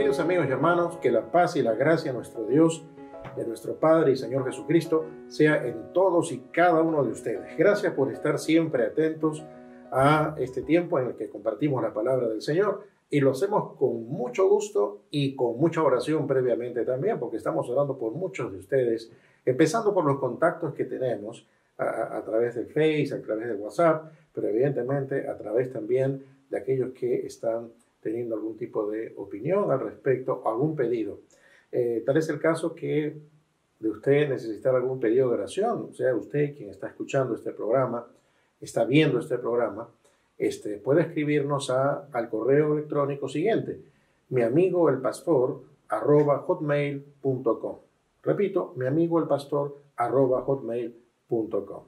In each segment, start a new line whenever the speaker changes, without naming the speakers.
Queridos amigos y hermanos, que la paz y la gracia de nuestro Dios, de nuestro Padre y Señor Jesucristo, sea en todos y cada uno de ustedes. Gracias por estar siempre atentos a este tiempo en el que compartimos la palabra del Señor, y lo hacemos con mucho gusto y con mucha oración previamente también, porque estamos orando por muchos de ustedes, empezando por los contactos que tenemos a través del Face, a través del WhatsApp, pero evidentemente a través también de aquellos que están teniendo algún tipo de opinión al respecto, algún pedido. Tal es el caso que de usted necesitar algún pedido de oración, o sea, usted quien está escuchando este programa, está viendo este programa, puede escribirnos al correo electrónico siguiente, miamigoelpastor@hotmail.com. Repito, miamigoelpastor@hotmail.com.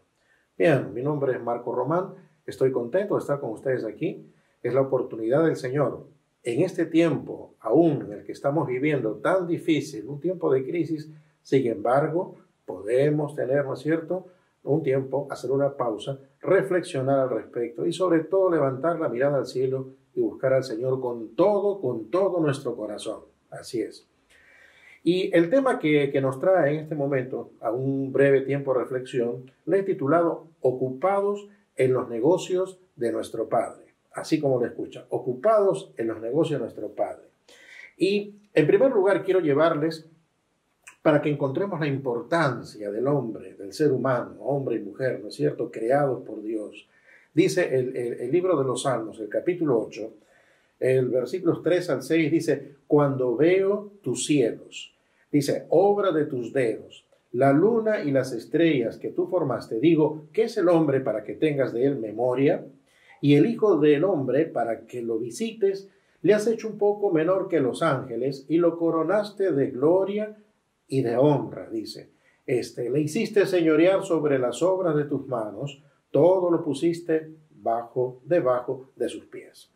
Bien, mi nombre es Marco Román, estoy contento de estar con ustedes aquí. Es la oportunidad del Señor en este tiempo, aún en el que estamos viviendo tan difícil, un tiempo de crisis. Sin embargo, podemos tener, ¿no es cierto?, un tiempo, hacer una pausa, reflexionar al respecto y sobre todo levantar la mirada al cielo y buscar al Señor con todo nuestro corazón. Así es. Y el tema que nos trae en este momento, a un breve tiempo de reflexión, le he titulado Ocupados en los negocios de nuestro Padre. Así como lo escucha, ocupados en los negocios de nuestro Padre. Y en primer lugar quiero llevarles para que encontremos la importancia del hombre, del ser humano, hombre y mujer, ¿no es cierto?, creados por Dios. Dice el libro de los Salmos, el capítulo 8, el versículos 3 al 6, dice, cuando veo tus cielos, dice, obra de tus dedos, la luna y las estrellas que tú formaste, digo, ¿qué es el hombre para que tengas de él memoria? Y el Hijo del Hombre, para que lo visites, le has hecho un poco menor que los ángeles y lo coronaste de gloria y de honra, dice. Le hiciste señorear sobre las obras de tus manos, todo lo pusiste debajo de sus pies.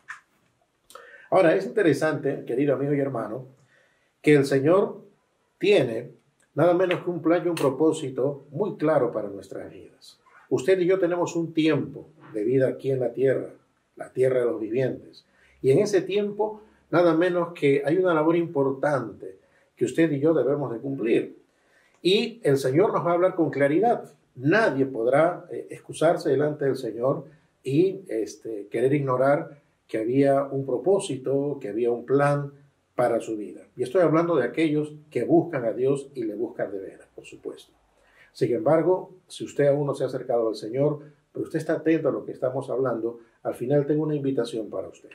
Ahora, es interesante, querido amigo y hermano, que el Señor tiene nada menos que un plan y un propósito muy claro para nuestras vidas. Usted y yo tenemos un tiempo de vida aquí en la tierra de los vivientes. Y en ese tiempo, nada menos que hay una labor importante que usted y yo debemos de cumplir. Y el Señor nos va a hablar con claridad. Nadie podrá excusarse delante del Señor y querer ignorar que había un propósito, que había un plan para su vida. Y estoy hablando de aquellos que buscan a Dios y le buscan de veras, por supuesto. Sin embargo, si usted aún no se ha acercado al Señor, pero usted está atento a lo que estamos hablando, al final tengo una invitación para usted.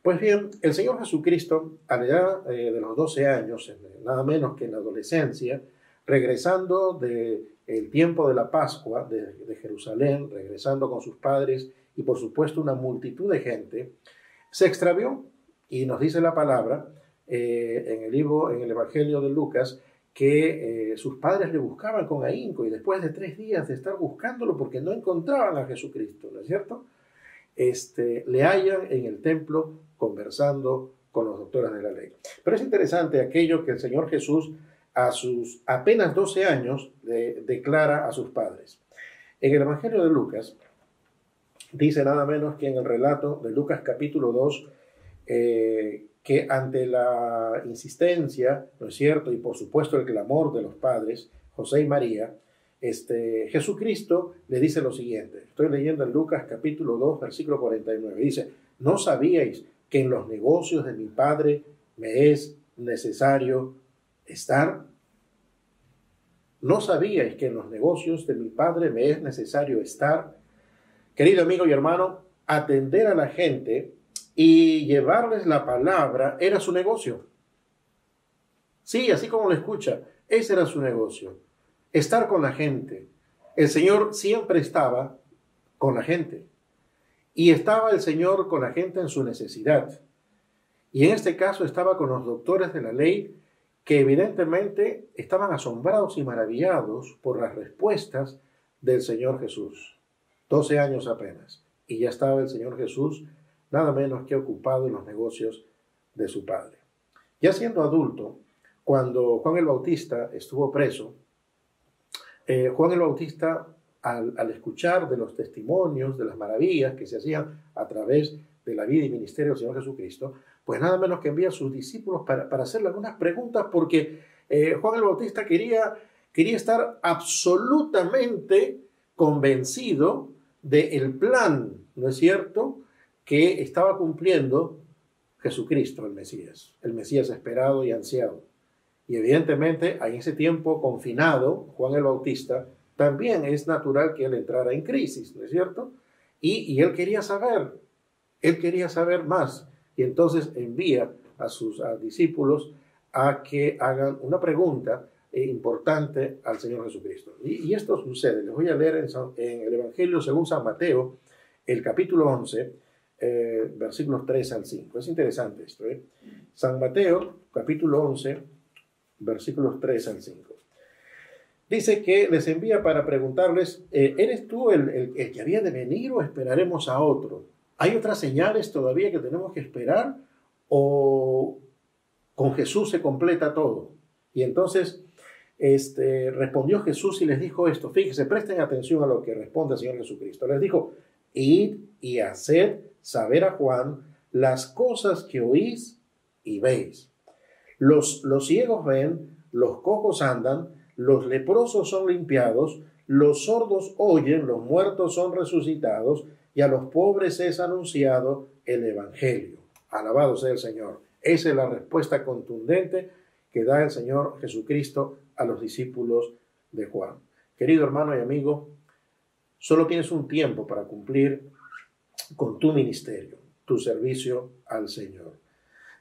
Pues bien, el Señor Jesucristo, a la edad de los 12 años, nada menos que en la adolescencia, regresando del tiempo de la Pascua de Jerusalén, regresando con sus padres y por supuesto una multitud de gente, se extravió. Y nos dice la palabra en el Evangelio de Lucas, que sus padres le buscaban con ahínco y después de 3 días de estar buscándolo porque no encontraban a Jesucristo, ¿no es cierto?, le hallan en el templo conversando con los doctores de la ley. Pero es interesante aquello que el Señor Jesús a sus apenas 12 años declara a sus padres. En el Evangelio de Lucas dice nada menos que en el relato de Lucas capítulo 2, que ante la insistencia, ¿no es cierto?, y por supuesto el clamor de los padres, José y María, Jesucristo le dice lo siguiente. Estoy leyendo en Lucas capítulo 2, versículo 49. Dice, ¿no sabíais que en los negocios de mi Padre me es necesario estar? ¿No sabíais que en los negocios de mi Padre me es necesario estar? Querido amigo y hermano, atender a la gente y llevarles la palabra era su negocio. Sí, así como lo escucha, ese era su negocio. Estar con la gente. El Señor siempre estaba con la gente. Y estaba el Señor con la gente en su necesidad. Y en este caso estaba con los doctores de la ley que evidentemente estaban asombrados y maravillados por las respuestas del Señor Jesús. 12 años apenas. Y ya estaba el Señor Jesús nada menos que ocupado en los negocios de su Padre. Ya siendo adulto, cuando Juan el Bautista estuvo preso, Juan el Bautista, al escuchar de los testimonios, de las maravillas que se hacían a través de la vida y ministerio del Señor Jesucristo, pues nada menos que envía a sus discípulos para hacerle algunas preguntas, porque Juan el Bautista quería estar absolutamente convencido del plan, ¿no es cierto?, que estaba cumpliendo Jesucristo, el Mesías esperado y ansiado. Y evidentemente, en ese tiempo confinado, Juan el Bautista, también es natural que él entrara en crisis, ¿no es cierto? Y él quería saber más. Y entonces envía a sus discípulos a que hagan una pregunta importante al Señor Jesucristo. Y esto sucede. Les voy a leer en el Evangelio según San Mateo, el capítulo 11, versículos 3 al 5. Es interesante esto. San Mateo, capítulo 11, versículos 3 al 5. Dice que les envía para preguntarles, ¿eres tú el que había de venir o esperaremos a otro? ¿Hay otras señales todavía que tenemos que esperar o con Jesús se completa todo? Y entonces respondió Jesús y les dijo esto. Fíjense, presten atención a lo que responde el Señor Jesucristo. Les dijo, id y haced saber a Juan las cosas que oís y veis. Los ciegos ven, los cojos andan, los leprosos son limpiados, los sordos oyen, los muertos son resucitados, y a los pobres es anunciado el Evangelio. Alabado sea el Señor. Esa es la respuesta contundente que da el Señor Jesucristo a los discípulos de Juan. Querido hermano y amigo, solo tienes un tiempo para cumplir con tu ministerio, tu servicio al Señor.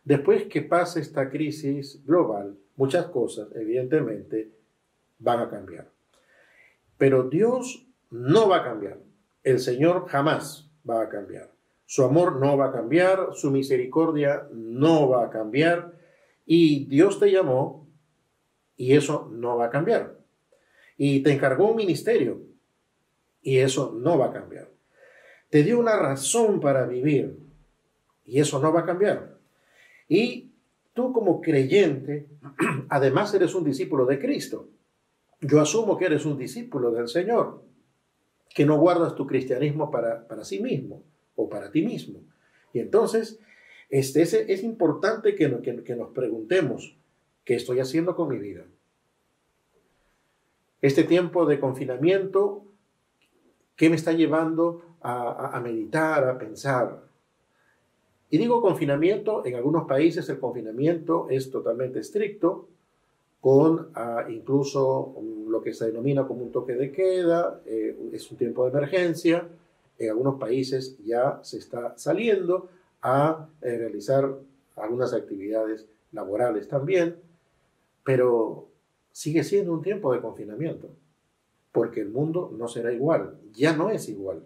Después que pase esta crisis global, muchas cosas, evidentemente, van a cambiar. Pero Dios no va a cambiar. El Señor jamás va a cambiar. Su amor no va a cambiar, su misericordia no va a cambiar, y Dios te llamó y eso no va a cambiar. Y te encargó un ministerio y eso no va a cambiar. Te dio una razón para vivir y eso no va a cambiar. Y tú como creyente, además eres un discípulo de Cristo. Yo asumo que eres un discípulo del Señor, que no guardas tu cristianismo para sí mismo o para ti mismo. Y entonces es importante que nos preguntemos, ¿qué estoy haciendo con mi vida? Este tiempo de confinamiento, ¿qué me está llevando a meditar, a pensar? Y digo confinamiento, en algunos países el confinamiento es totalmente estricto, con incluso lo que se denomina como un toque de queda, es un tiempo de emergencia. En algunos países ya se está saliendo a realizar algunas actividades laborales también, pero sigue siendo un tiempo de confinamiento, porque el mundo no será igual, ya no es igual.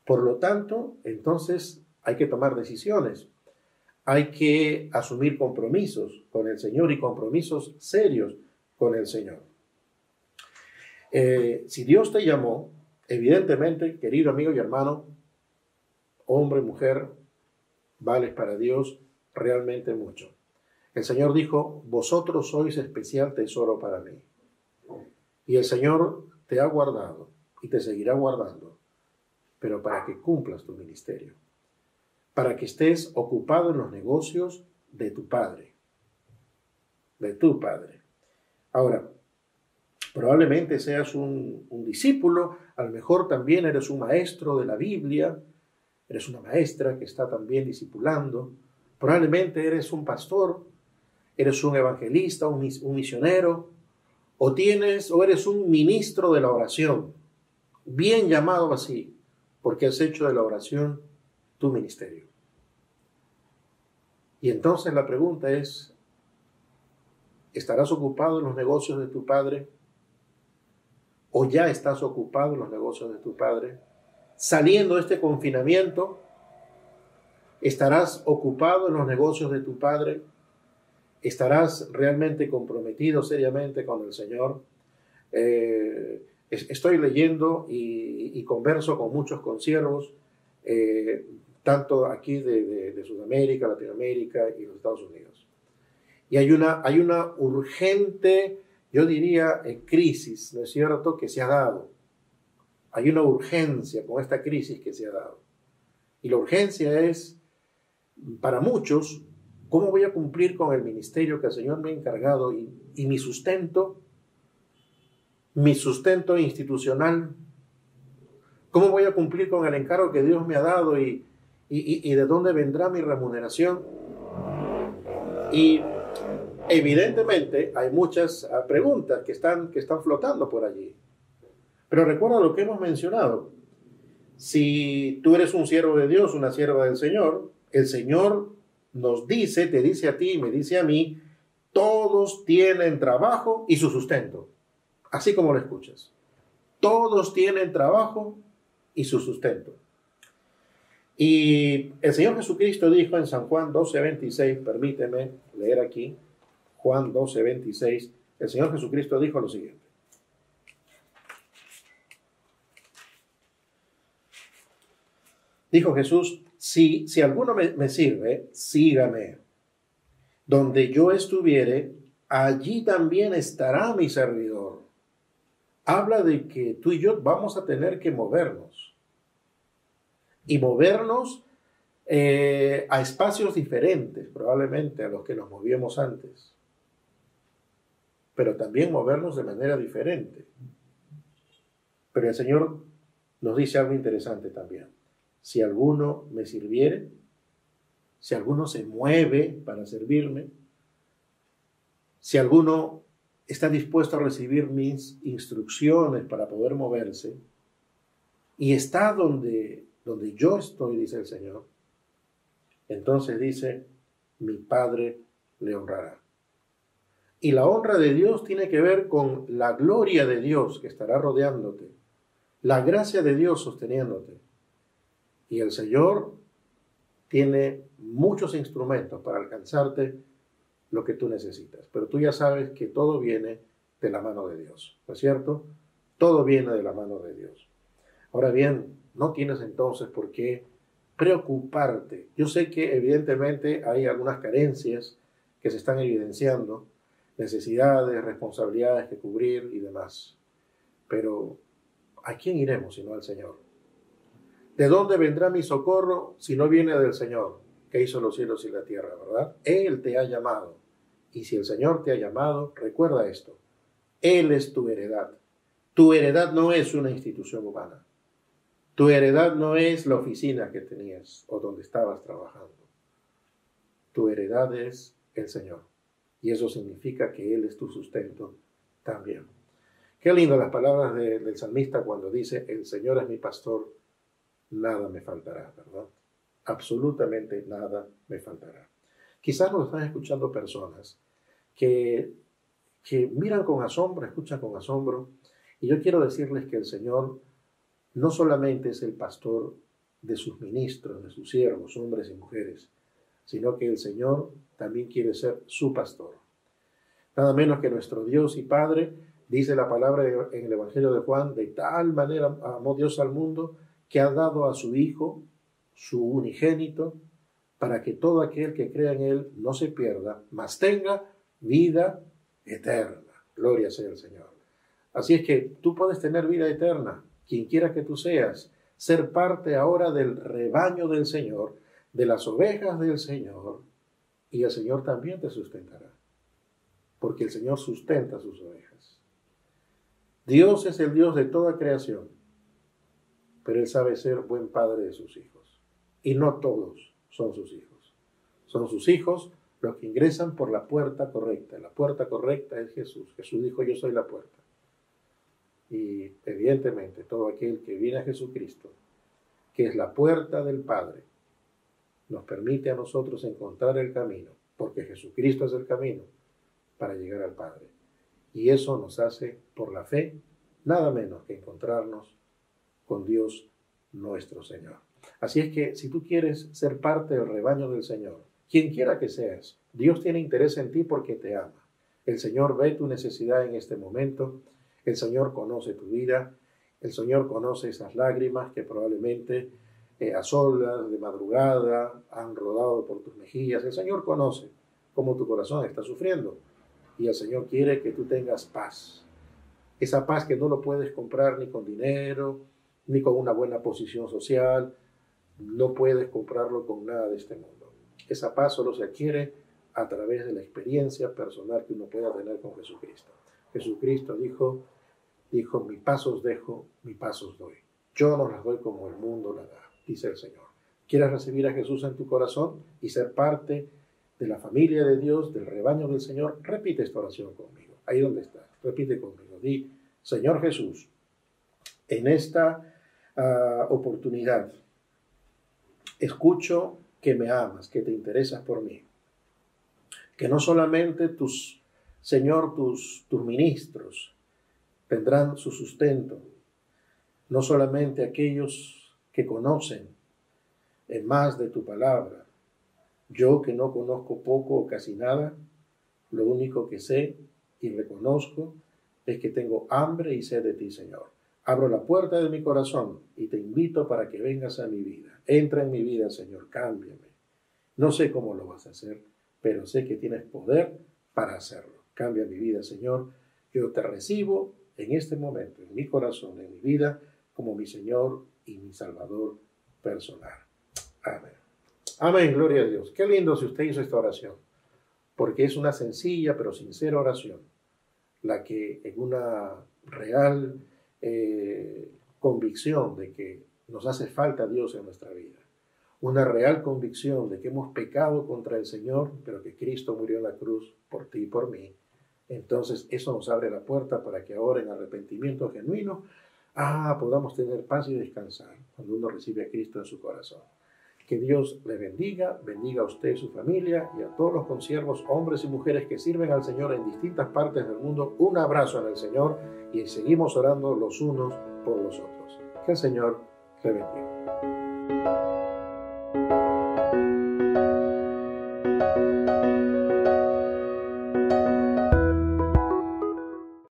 Por lo tanto, entonces hay que tomar decisiones. Hay que asumir compromisos con el Señor y compromisos serios con el Señor. Si Dios te llamó, evidentemente, querido amigo y hermano, hombre, mujer, vales para Dios realmente mucho. El Señor dijo, vosotros sois especial tesoro para mí. Y el Señor te ha guardado y te seguirá guardando, pero para que cumplas tu ministerio, para que estés ocupado en los negocios de tu Padre. De tu Padre. Ahora, probablemente seas un discípulo, a lo mejor también eres un maestro de la Biblia, eres una maestra que está también discipulando, probablemente eres un pastor, eres un evangelista, un misionero, o eres un ministro de la oración, bien llamado así, porque has hecho de la oración tu ministerio. Y entonces la pregunta es, ¿estarás ocupado en los negocios de tu Padre? ¿O ya estás ocupado en los negocios de tu Padre? Saliendo de este confinamiento, ¿estarás ocupado en los negocios de tu Padre? ¿Estarás realmente comprometido seriamente con el Señor? Estoy leyendo y converso con muchos consiervos, tanto aquí de Sudamérica, Latinoamérica y los Estados Unidos. Y hay una urgente, yo diría, crisis, ¿no es cierto?, que se ha dado. Hay una urgencia con esta crisis que se ha dado. Y la urgencia es para muchos, ¿cómo voy a cumplir con el ministerio que el Señor me ha encargado y mi sustento institucional? ¿Cómo voy a cumplir con el encargo que Dios me ha dado y de dónde vendrá mi remuneración? Y evidentemente hay muchas preguntas que están flotando por allí. Pero recuerda lo que hemos mencionado. Si tú eres un siervo de Dios, una sierva del Señor, el Señor nos dice, te dice a ti y me dice a mí, todos tienen trabajo y su sustento. Así como lo escuchas. Todos tienen trabajo y su sustento. Y el Señor Jesucristo dijo en San Juan 12:26, permíteme leer aquí, Juan 12:26, el Señor Jesucristo dijo lo siguiente. Dijo Jesús, si alguno me sirve, sígame. Donde yo estuviere, allí también estará mi servidor. Habla de que tú y yo vamos a tener que movernos. Y movernos a espacios diferentes, probablemente a los que nos movíamos antes. Pero también movernos de manera diferente. Pero el Señor nos dice algo interesante también. Si alguno me sirviere, si alguno se mueve para servirme, si alguno está dispuesto a recibir mis instrucciones para poder moverse, y está donde yo estoy, dice el Señor, entonces dice, mi Padre le honrará. Y la honra de Dios tiene que ver con la gloria de Dios que estará rodeándote, la gracia de Dios sosteniéndote. Y el Señor tiene muchos instrumentos para alcanzarte lo que tú necesitas. Pero tú ya sabes que todo viene de la mano de Dios, ¿no es cierto? Todo viene de la mano de Dios. Ahora bien, no tienes entonces por qué preocuparte. Yo sé que evidentemente hay algunas carencias que se están evidenciando, necesidades, responsabilidades que cubrir y demás. Pero ¿a quién iremos sino al Señor? ¿De dónde vendrá mi socorro si no viene del Señor, que hizo los cielos y la tierra, verdad? Él te ha llamado. Y si el Señor te ha llamado, recuerda esto. Él es tu heredad. Tu heredad no es una institución humana. Tu heredad no es la oficina que tenías o donde estabas trabajando. Tu heredad es el Señor. Y eso significa que Él es tu sustento también. Qué lindo las palabras del salmista cuando dice, el Señor es mi pastor, nada me faltará, ¿verdad? Absolutamente nada me faltará. Quizás nos están escuchando personas que miran con asombro, escuchan con asombro, y yo quiero decirles que el Señor no solamente es el pastor de sus ministros, de sus siervos, hombres y mujeres, sino que el Señor también quiere ser su pastor. Nada menos que nuestro Dios y Padre, dice la palabra en el Evangelio de Juan, de tal manera amó Dios al mundo que ha dado a su Hijo, su unigénito, para que todo aquel que crea en Él no se pierda, mas tenga vida eterna. Gloria sea el Señor. Así es que tú puedes tener vida eterna, quien quiera que tú seas, ser parte ahora del rebaño del Señor, de las ovejas del Señor, y el Señor también te sustentará, porque el Señor sustenta a sus ovejas. Dios es el Dios de toda creación, pero Él sabe ser buen padre de sus hijos, y no todos son sus hijos. Son sus hijos los que ingresan por la puerta correcta. La puerta correcta es Jesús. Jesús dijo, yo soy la puerta. Y evidentemente todo aquel que viene a Jesucristo, que es la puerta del Padre, nos permite a nosotros encontrar el camino, porque Jesucristo es el camino para llegar al Padre. Y eso nos hace, por la fe, nada menos que encontrarnos con Dios nuestro Señor. Así es que si tú quieres ser parte del rebaño del Señor, quien quiera que seas, Dios tiene interés en ti porque te ama. El Señor ve tu necesidad en este momento. El Señor conoce tu vida. El Señor conoce esas lágrimas que probablemente a solas, de madrugada, han rodado por tus mejillas. El Señor conoce cómo tu corazón está sufriendo. Y el Señor quiere que tú tengas paz. Esa paz que no lo puedes comprar ni con dinero, ni con una buena posición social. No puedes comprarlo con nada de este mundo. Esa paz solo se adquiere a través de la experiencia personal que uno pueda tener con Jesucristo. Jesucristo dijo, mi paz os dejo, mi paz os doy. Yo no las doy como el mundo la da, dice el Señor. ¿Quieres recibir a Jesús en tu corazón y ser parte de la familia de Dios, del rebaño del Señor? Repite esta oración conmigo. Ahí donde estás, repite conmigo. Di, Señor Jesús, en esta oportunidad, escucho que me amas, que te interesas por mí. Que no solamente Señor, tus ministros tendrán su sustento, no solamente aquellos que conocen en más de tu palabra. Yo que no conozco poco o casi nada, lo único que sé y reconozco es que tengo hambre y sed de ti, Señor. Abro la puerta de mi corazón y te invito para que vengas a mi vida. Entra en mi vida, Señor, cámbiame. No sé cómo lo vas a hacer, pero sé que tienes poder para hacerlo. Cambia mi vida, Señor. Yo te recibo en este momento, en mi corazón, en mi vida, como mi Señor y mi Salvador personal. Amén. Amén, gloria a Dios. Qué lindo si usted hizo esta oración, porque es una sencilla pero sincera oración, la que en una real convicción de que nos hace falta Dios en nuestra vida, una real convicción de que hemos pecado contra el Señor, pero que Cristo murió en la cruz por ti y por mí. Entonces eso nos abre la puerta para que ahora en arrepentimiento genuino podamos tener paz y descansar cuando uno recibe a Cristo en su corazón. Que Dios le bendiga a usted y su familia y a todos los consiervos, hombres y mujeres que sirven al Señor en distintas partes del mundo. Un abrazo en el Señor y seguimos orando los unos por los otros. Que el Señor le bendiga.